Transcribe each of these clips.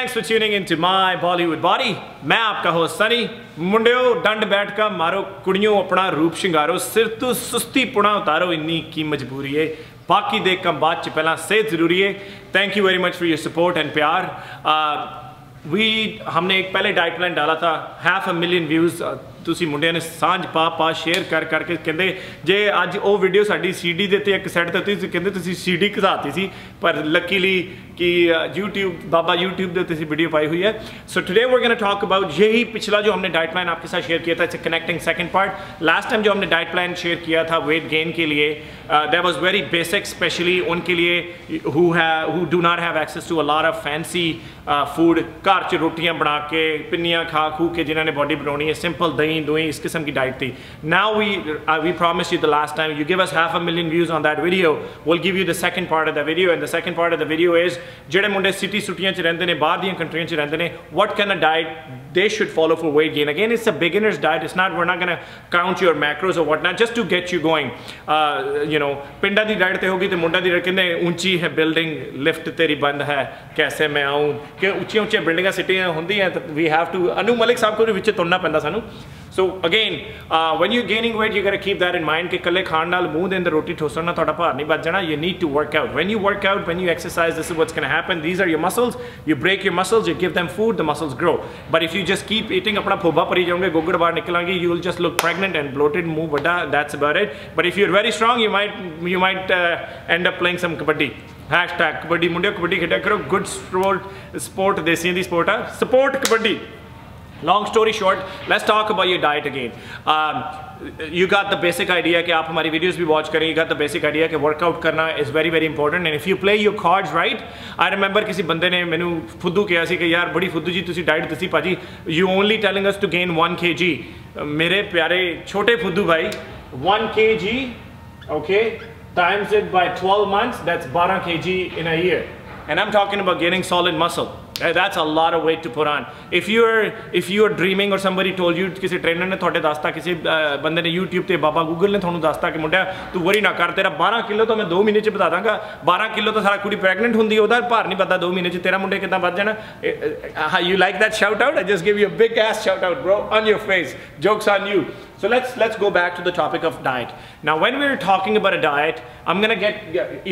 thanks for tuning into my Bollywood Body. मैं आपका host Sunny. मुंडियो डंड बैठ का मारो, कुड़ियों अपना रूप शिंगारो, सिर तू सुस्ती पुणा उतारो, इन्नी की मजबूरी है, बाकी देख कम बात च पहला सेहत जरूरी है। Thank you very much for your support and प्यार। हमने एक पहले डाइट प्लान डाला था, 500,000 व्यूज़ ਤੁਸੀਂ ਮੁੰਡਿਆਂ ਨੇ ਸਾਂਝ ਪਾ ਸ਼ੇਅਰ ਕਰਕੇ ਕਹਿੰਦੇ ਜੇ ਅੱਜ ਉਹ ਵੀਡੀਓ ਸਾਡੀ ਸੀਡੀ ਦੇ ਤੇ ਇੱਕ ਸਾਈਡ ਤੇ ਤੁਸੀਂ ਕਹਿੰਦੇ ਤੁਸੀਂ ਸੀਡੀ ਘਸਾਤੀ ਸੀ, ਪਰ ਲੱਕੀਲੀ कि YouTube बाबा YouTube ਦੇ ਤੁਸੀਂ ਵੀਡੀਓ ਪਾਈ ਹੋਈ ਹੈ। So today we are gonna talk about यही पिछला जो हमने डाइट प्लान आपके साथ शेयर किया था, it's connecting second part. Last time जो हमने डाइट प्लान शेयर किया था वेट गेन के लिए, that was very basic, specially उनके लिए who do not have access to a lot of fancy food. घर च रोटियां बना के पिन्नियां खा खू के जिन्होंने बॉडी बनानी है, सिंपल दही दोही इस किस्म की डाइट थी। Now we promise you the last time you give us 500,000 views on that video, will give you the second part of the video. And the second part of the video is ਜਿਹੜੇ ਮੁੰਡੇ city ਸੁਟੀਆਂ ਚ ਰਹਿੰਦੇ ਨੇ, ਬਾਹਰ ਦੀਆਂ ਕੰਟਰੀਆਂ ਚ ਰਹਿੰਦੇ ਨੇ, what kind of diet they should follow for weight gain. Again, it's a beginner's diet. It's not, we're not going to count your macros or whatnot, just to get you going. You know, ਪਿੰਡਾਂ ਦੀ diet ਤੇ ਹੋਗੀ ਤੇ ਮੁੰਡਾ ਦੀ ਕਹਿੰਦੇ ਉੱਚੀ ਹੈ building, lift ਤੇਰੀ ਬੰਦ ਹੈ, ਕੈਸੇ ਮੈਂ ਆऊं ਕਿ ਉੱਚੀਆਂ ਉੱਚੀਆਂ ਬਿਲਡਿੰਗਾਂ ਸਿਟੀਆਂ ਹੁੰਦੀਆਂ ਤਾਂ we have to, Anu Malik ਸਾਹਿਬ ਕੋਲ ਵਿੱਚ ਤੁਰਨਾ ਪੈਂਦਾ ਸਾਨੂੰ। So again, when you're gaining weight, you got to keep that in mind कि कल्ले खान नाल मुंह दे अंदर रोटी ठोसण नाल ਤੁਹਾਡਾ ਭਾਰ ਨਹੀਂ ਵੱਧ ਜਾਣਾ। You need to work out. When you work out, when you exercise, this is what's going to happen. These are your muscles. You break your muscles, you give them food, the muscles grow. But if you just keep eating, अपना फोबा भरी जाओगे, गोगड़ बाहर निकलेंगे, you will just look pregnant and bloated, मुंह बड़ा, that's about it. But if you're very strong, you might end up playing some kabaddi. Hashtag kabaddi, मुंडियों kabaddi Kheda करो, good sport, देसी दी sport है, support kabaddi. Long story short, let's talk about your diet again. You got the basic idea कि आप हमारी videos भी watch करें, you got the basic idea कि workout करना is very very important, and if you play your cards right, I remember किसी बंदे ने मैनू फुद्दू किया सी कि यार बड़ी फुद्दू जी तुसी डाइट दसी भाजी, you only telling us to gain 1 kg। मेरे प्यारे छोटे फुद्दू भाई, 1 kg, okay, times it by 12 months, that's 12 kg in a year, and I'm talking about gaining solid muscle. That's a lot of weight to put on. If you're dreaming or somebody told you, किसी trainer ने थोड़े दस्ता, किसी बंदे ने YouTube ते बाबा Google ने थोड़े दस्ता कि मुंडिया तू वरी ना कर, तेरा 12 किलो तो मैं 2 महीने च बता दांगा। 12 किलो तो सारा कुड़ी प्रेगनेंट होंदी है, उधर भार नहीं पता 2 महीने च तेरा मुंडे कितना बढ़ जाना। You like that shout out? I just give you a big ass shout out, bro, on your face. Jokes on you. So let's go back to the topic of diet. Now when we're talking about a diet, I'm gonna get,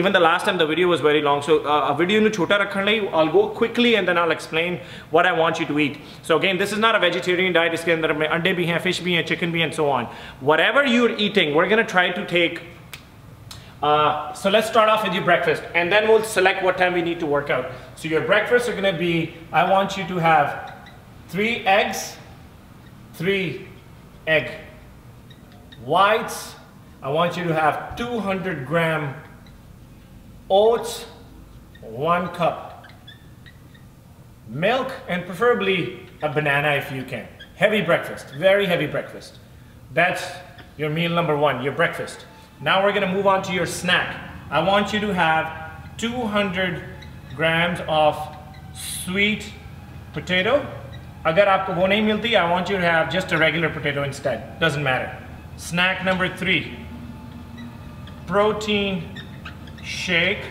even the last time the video was very long, so a video nu chota rakhan lai I'll go quickly and then I'll explain what I want you to eat. So again, this is not a vegetarian diet, iske andar mein ande bhi hain, fish bhi hain, chicken bhi hain, and so on. Whatever you're eating, we're gonna try to take, so let's start off with your breakfast and then we'll select what time we need to work out. So your breakfast are gonna be, I want you to have 3 eggs, 3 egg whites. I want you to have 200 gram oats, 1 cup milk, and preferably a banana if you can. Heavy breakfast, very heavy breakfast. That's your meal number 1, your breakfast. Now we're going to move on to your snack. I want you to have 200 grams of sweet potato. Agar aapko wo nahi milti, I want you to have just a regular potato instead, doesn't matter. Snack number 3, protein shake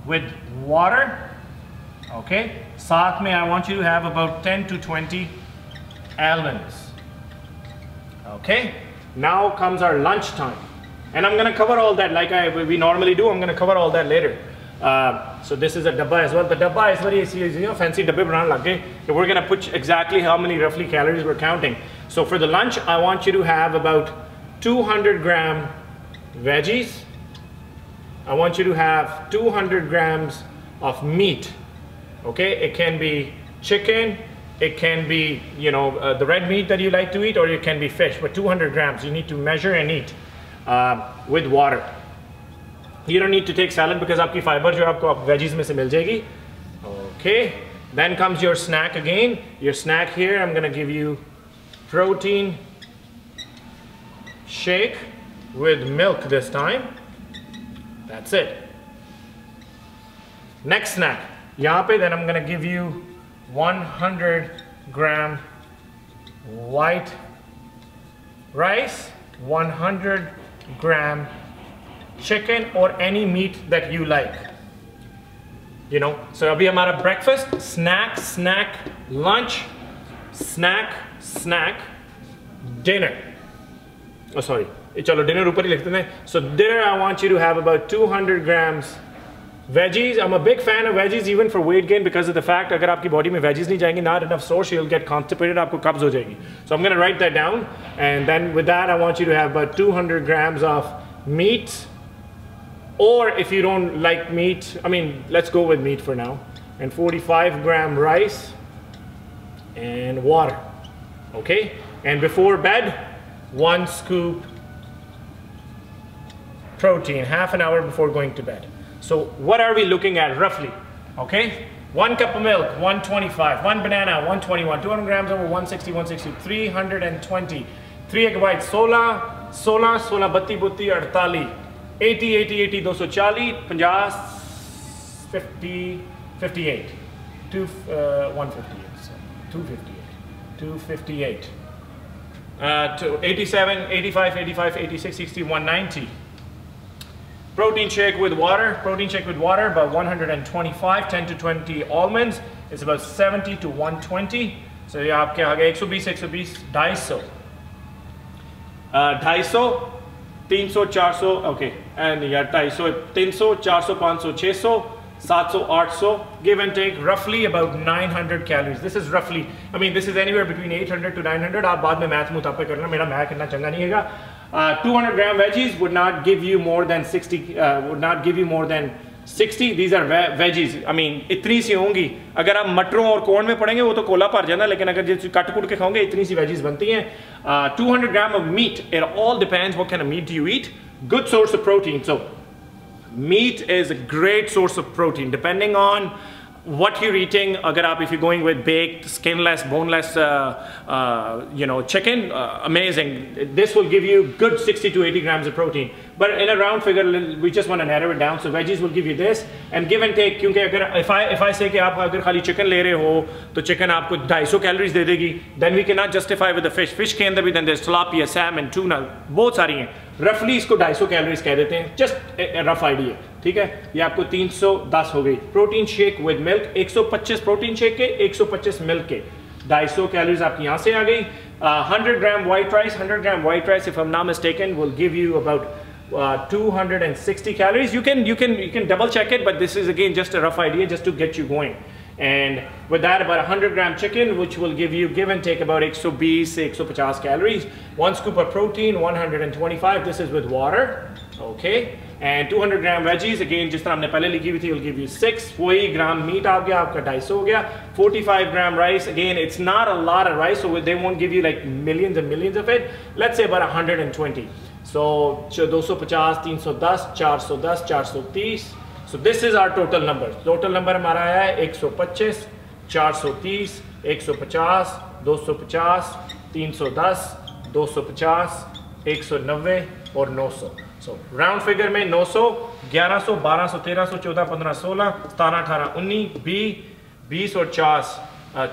with water, okay? Saath mein I want you to have about 10 to 20 almonds, okay? Now comes our lunch time, and I'm gonna cover all that like we normally do. I'm gonna cover all that later. So this is a dabba as well. The dabba is very easy, you know, fancy dabbe banan lage. We're gonna put exactly how many roughly calories we're counting. So for the lunch, I want you to have about 200 gram veggies. I want you to have 200 grams of meat. Okay, it can be chicken, it can be, you know, the red meat that you like to eat, or it can be fish. But 200 grams, you need to measure and eat with water. You don't need to take salad because आपकी fiber जो आपको veggies में से मिल जाएगी. Okay, then comes your snack again. Your snack here, I'm gonna give you protein shake with milk this time. That's it. Next snack, यहाँ पे then I'm gonna give you 100 gram white rice, 100 gram chicken or any meat that you like. you know. So अभी हमारा breakfast, snack, lunch, snack, dinner. Oh sorry, चलो dinner ऊपर ही लिखते हैं. So dinner I want you to have about 200 grams veggies. I'm a big fan of veggies even for weight gain because of the fact अगर आपकी body में veggies नहीं जाएंगी, not enough source, you'll get constipated, आपको कब्ज हो जाएगी. So I'm going to write that down, and then with that I want you to have about 200 grams of meat, or if you don't like meat, I mean let's go with meat for now, and 45 gram rice and water. Okay, and before bed 1 scoop protein, half an hour before going to bed. So what are we looking at roughly? Okay, 1 cup of milk 125, 1 banana 121, 200 grams over 160, 320, 3 egg whites 16 batti 48, 80 240, 50 58, 158, 258, 87, 85, 86, 60, 190. Protein shake with water, about 125, 10 to 20 almonds, it's about 70 to 120. So ये आपके आ गए 120, 250, 250, 300, 400, okay, and yeah, 250, 300, 400, 500, 600, 700, 800, give and take roughly about 900 calories. This is roughly, I mean this is anywhere between 800 to 900. आप बाद में math मुताबिक करना, मेरा math इतना चंगा नहीं है. 200 gram veggies would not give you more than 60. These are veggies. I mean इतनी सी होंगी. अगर आप मटरों और कॉर्न में पड़ेंगे वो तो कोला भर जाना, लेकिन अगर जैसे काट कूट के खाओगे इतनी सी veggies बनती हैं. 200 gram of meat. It all depends what kind of meat do you eat. Good source of protein. So meat is a great source of protein depending on what you're eating. Agar aap, if you're going with baked, skinless, boneless, chicken, amazing. This will give you good 60 to 80 grams of protein. But in a round figure, we just want to narrow it down. So veggies will give you this, and give and take. क्योंकि अगर if I say कि आप अगर खाली chicken ले रहे हो, तो chicken आपको 250 calories दे देगी. Then we cannot justify with the fish. Fish के अंदर भी then there's tilapia, salmon, tuna, बहुत सारी हैं. Roughly इसको 250 calories कह देते हैं. Just a rough idea. ठीक है, ये आपको 310 हो गई. Protein shake with milk 125 protein shake के, 125 मिल्क के, 250 कैलोरीज आपकी यहाँ से आ गई. 100 gram white rice, 100 gram white rice if I'm not mistaken will give you about 260 calories. You can double check it, but this is again just a rough idea just to get you going. And with that, about 100 gram chicken, which will give you, give and take, about 120 से 150 calories. 1 scoop of protein, 125. This is with water. Okay. And 200 gram veggies, again जिस तरह हमने पहले लिखी हुई थी, will give you 6. 40 gram meat आ गया, आपका 250 हो गया. 45 gram rice, again it's not a lot of rice, so they won't give you like millions and millions of it. Let's say about 120. So 250, 310, 410, 430. So this is our total number. Total number हमारा है 125, 430, 150, 250, 310, 250, 190 और 900. So round figure में 900, 1100, 1200, 1300, 14, 15, 16, 17, 18, 19, 20 और 40,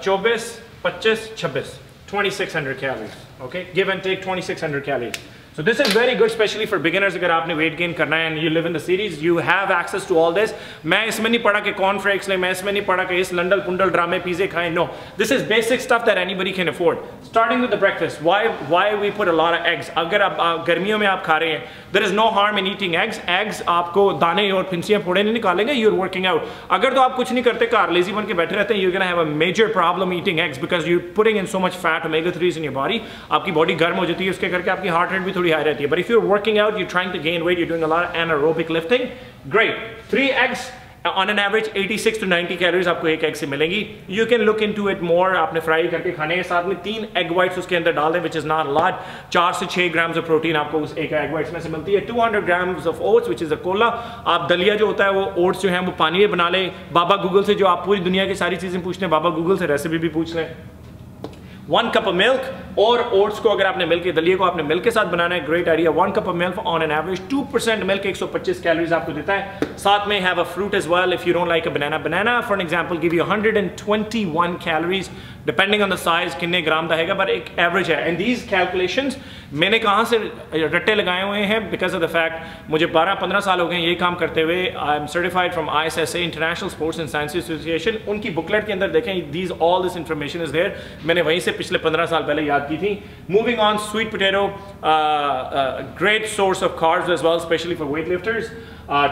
24, 25, 26, 2600 calories. Okay, give and take 2600 calories. So this is very good, especially for beginners. अगर आपने weight gain करना है and you live in the cities, you have access to all this. मैं इसमें नहीं पढ़ा कि cornflakes ले, मैं इसमें नहीं पढ़ा कि इस लंडल पुंडल ड्रामे पिज़्ज़े खाएं. No, this is basic stuff that anybody can afford. Starting with the breakfast. Why we put a lot of eggs? अगर आप गर्मियों में आप खा रहे हैं, there is no harm in eating eggs. Eggs आपको दाने और फिंसियाँ फोड़े नहीं निकालेंगे. You're working out. अगर तो आप कुछ नहीं करते, कार lazy बन के बैठे रहते हैं, you're gonna have a major problem eating eggs because you're putting in so much fat, omega-3s in your body. आपकी body गर्म हो जाती है, उसके करके आपकी heart rate भी थोड़ी high रहती है. But if you're working out, you're trying to gain weight, you're doing a lot of anaerobic lifting, great. 3 eggs on an average 86 to 90 calories आपको एक egg से मिलेंगी. You can look into it more. आपने fry करके खाने के साथ में 3 egg whites उसके अंदर डाल दें, which is not a lot. 4 से 6 grams of protein आपको उस एक egg whites में से मिलती है. 200 grams of oats, which is a cola. आप दलिया जो होता है वो oats जो है वो पानी में बना लें. बाबा गूगल से जो आप पूरी दुनिया की सारी चीज़ें पूछते हैं, बाबा गूगल से रेसिपी भी पूछ लें. 1 cup of milk, और ओट्स को अगर आपने मिल्क के दलिए को आपने मिल्क के साथ बनाना है, great idea. 1 cup of milk on an average 2% milk 125 calories आपको देता है। साथ में have a fruit as well if you don't like a banana. Banana for example give you 121 calories depending on the size कितने gram का है, पर एक एवरेज है। एंड दीज कैलकुलेशंस मैंने कहाँ से रट्टे लगाए हुए हैं, बिकॉज ऑफ द फैक्ट मुझे 12-15 साल हो गए ये काम करते हुए। I am certified from ISSA international sports and science association. उनकी बुकलेट के अंदर देखें, these all this information is there. मैंने वहीं से पिछले 15 साल पहले याद की थी। Moving on, sweet potato great source of carbs as well, specially for weight lifters.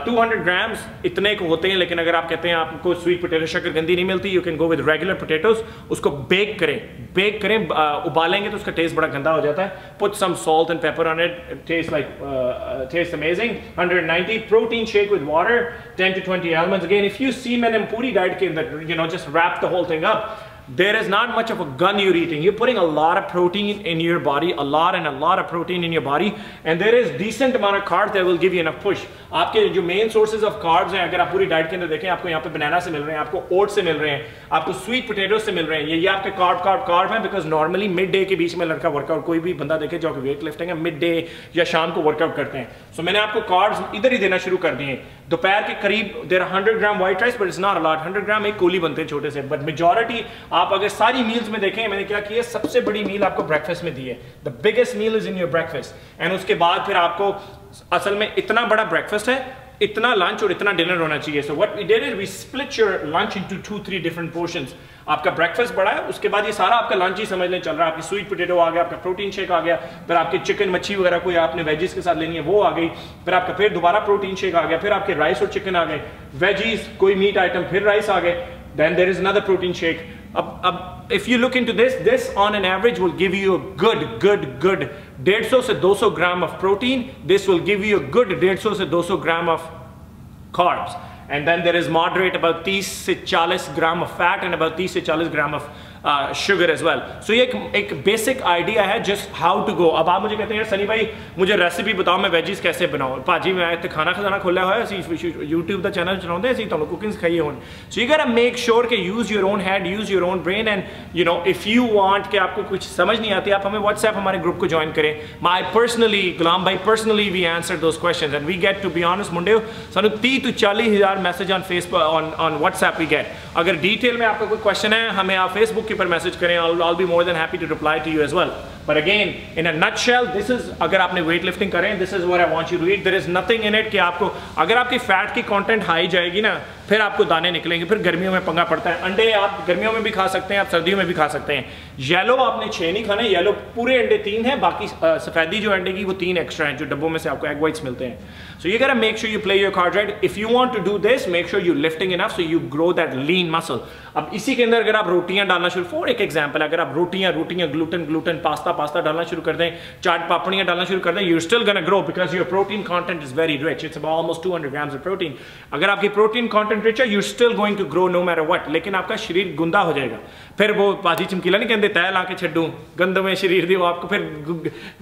200 grams इतने को होते हैं, लेकिन अगर आप कहते हैं आपको स्वीट पोटैटो शकरकंदी नहीं मिलती, you can go with regular potatoes. उसको बेक करें, उबालेंगे तो उसका टेस्ट बड़ा गंदा हो जाता है। Put some salt and pepper on it, taste amazing. 190 protein shake with water, 10 to 20 elements. Again if you see, मैंने पूरी डाइट के अंदर just wrap the whole thing up. There is not much of a gun you're eating. You're putting a lot of protein in your body, a lot of protein in your body, and there is decent amount of carbs that will give you enough push. आपके जो main sources of carbs हैं, अगर आप पूरी diet के अंदर देखें, आपको यहाँ पे बनाना से मिल रहे हैं, आपको ओट्स से मिल रहे हैं, आपको स्वीट पोटैटो से मिल रहे हैं। ये आपके कार्ब हैं, बिकॉज नॉर्मली मिड डे के बीच में लड़का वर्कआउट, कोई भी बंदा देखे जो वेट लिफ्टिंग है, मिड डे या शाम को वर्कआउट करते हैं। सो मैंने आपको कार्ब्स इधर ही देना शुरू कर दिए। दोपहर के करीब there 100 gram white rice, but it's not a lot. 100 gram एक कोली बनते हैं छोटे से, बट मेजॉरिटी आप अगर सारी मील्स में देखें, मैंने क्या किया, सबसे बड़ी मील आपको ब्रेकफास्ट में दी है। The biggest meal is in your breakfast. And उसके बाद फिर आपको असल में इतना बड़ा ब्रेकफास्ट है, इतना लंच और इतना डिनर होना चाहिए। So what we did is we split your lunch into 2-3 different portions. आपका ब्रेकफास्ट बड़ा है, उसके बाद ये सारा आपका लंच ही समझ लें चल रहा है। आपकी स्वीट पोटैटो आ गया, आपका प्रोटीन शेक आ गया, फिर आपके चिकन मच्छी वगैरह कोई आपने वेजीज के साथ लेनी है वो आ गई, फिर आपका फिर दोबारा प्रोटीन शेक आ गया, फिर आपके राइस और चिकन आ गए, वेजीज कोई मीट आइटम, फिर राइस आ गए, then there is another protein shake. अब if you look into this on an average will give you a good 150 से 200 gram of protein. This will give you a good 150 से 200 gram of carbs, and then there is moderate about 30 से 40 ग्राम of fat and about 30 से 40 ग्राम of sugar as well. So ये एक basic idea है just how to go। अब आप मुझे कहते हैं यार सनी भाई मुझे रेसिपी बताओ, मैं वेजीज कैसे बनाऊँ। भाजी मैं इतने खाना खजाना खोला हुआ है, यूट्यूब का चैनल चलाते हैं, तो कुकिंग सिखाइए होन। So you gotta make sure कि use your own head, use your own brain, and you know if you want कि आपको कुछ समझ नहीं आती, आप हमें व्हाट्सएप हमारे ग्रुप को ज्वाइन करें। माई पर्सनली गुलाम भाई personally we answer those questions and we get to be honest मुंडे सानू 30 to 40 हज़ार message on Facebook on WhatsApp we get. अगर डिटेल में आपका कोई क्वेश्चन है हमें आप फेसबुक के ऊपर मैसेज करें, I'll be more than happy to reply to you as well. But again, in a nutshell, this is अगर आपने weight lifting करें, this is what I want you to eat. There is nothing in it कि आपको अगर आपकी fat की content high जाएगी ना, फिर आपको दाने निकलेंगे, फिर गर्मियों में पंगा पड़ता है। अंडे आप गर्मियों में भी खा सकते हैं, आप सर्दियों में भी खा सकते हैं। येलो आपने 6 नहीं खाने, येलो पूरे अंडे 3 हैं, बाकी सफेदी जो अंडे की वो 3 एक्स्ट्रा हैं जो डब्बों में से आपको एग वाइट्स मिलते हैं। So you gotta make sure you play your cards right. If you want to do this, make sure you're lifting enough so you grow that lean muscle. अब इसी के अंदर अगर आप रोटियां डालना शुरू, फॉर एक एग्जांपल, अगर आप रोटियां ग्लूटेन पास्ता डालना शुरू कर दें, चाट पापड़ियां डालना शुरू कर दें, you're still gonna grow because your protein content is very rich. It's about almost 200 grams of protein. अगर आपकी प्रोटीन कंटेंट रिच है, you're still going to grow no matter what. लेकिन आपका शरीर गुंदा हो जाएगा। फिर वो बाजी चमकीला नहीं कहते तय ला के छड्डू गंद में शरीर दी, वो आपको फिर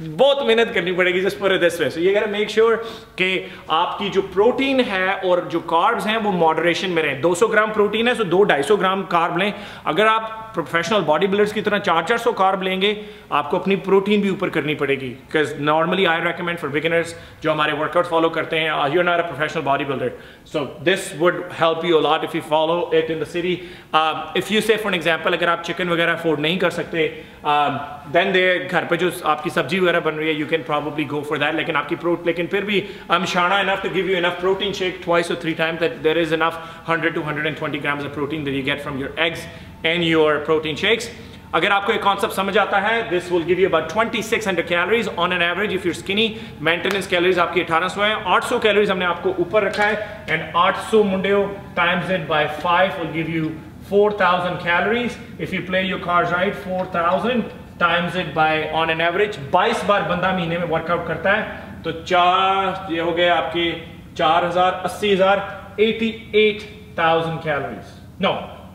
बहुत मेहनत करनी पड़ेगी जस्ट फॉर दिस वे। सो ये गोटा मेक श्योर कि आपकी जो प्रोटीन है और जो कार्ब्स हैं वो मॉडरेशन में रहें। 200 ग्राम प्रोटीन है, सो 200-250 ग्राम कार्ब लें। अगर आप प्रोफेशनल बॉडी बिल्डर्स की तरह 400-400 कार्ब लेंगे, आपको अपनी प्रोटीन भी ऊपर करनी पड़ेगी। Because normally I recommend for beginners जो हमारे वर्कआउट फॉलो करते हैं, you are not a professional body builder, so this would help you a lot if you follow it in the city. If you say for example अगर आप chicken वगैरह afford नहीं कर सकते, देन दे घर पे जो आपकी सब्जी वगैरह बन रही है, you can probably go for that. लेकिन फिर भी I'm shana enough to give you enough protein shake twice or 3 times that there is enough 100 to 120 grams of protein that you get from your eggs and your protein shakes. अगर आपको एक concept समझ आता है, this will give you about 2600 calories on an average if you're skinny. Maintenance calories आपकी 1800 हैं, 800 calories हमने आपको ऊपर रखा है, and 800 मुंडियो times it by 5 will give you 4000 calories. If you play your cards right, 4000 times it by on an average 22 बार बंदा महीने में वर्कआउट करता है, तो 4 ये हो गए आपके 4000 80,000 88,000 कैलोरीज। नो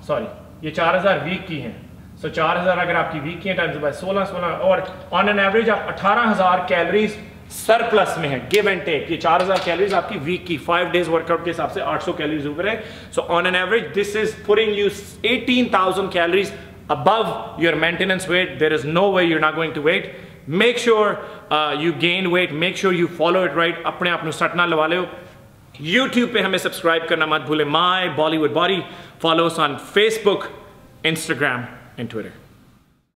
सॉरी, ये 4000 वीक की हैं। सो 4000 अगर आपकी वीक की है टाइम्स बाय 16 और ऑन एन एवरेज आप 18,000 कैलोरीज सरप्लस में है, गिव एंड टेक। ये 4000 कैलोरीज आपकी वीक की 5 डेज वर्कआउट के हिसाब से 800 कैलोरीज ऊपर है। So on an average this is putting you 18,000 calories above your maintenance weight, there is no way you're not going to wait. Make sure you gain weight, make sure you follow it right. अपने आप ਨੂੰ ਸੱਟ ਨਾ ਲਵਾ ਲਿਓ। YouTube पे हमें subscribe करना मत भूलें। My Bollywood Body, follow us on Facebook, Instagram and Twitter.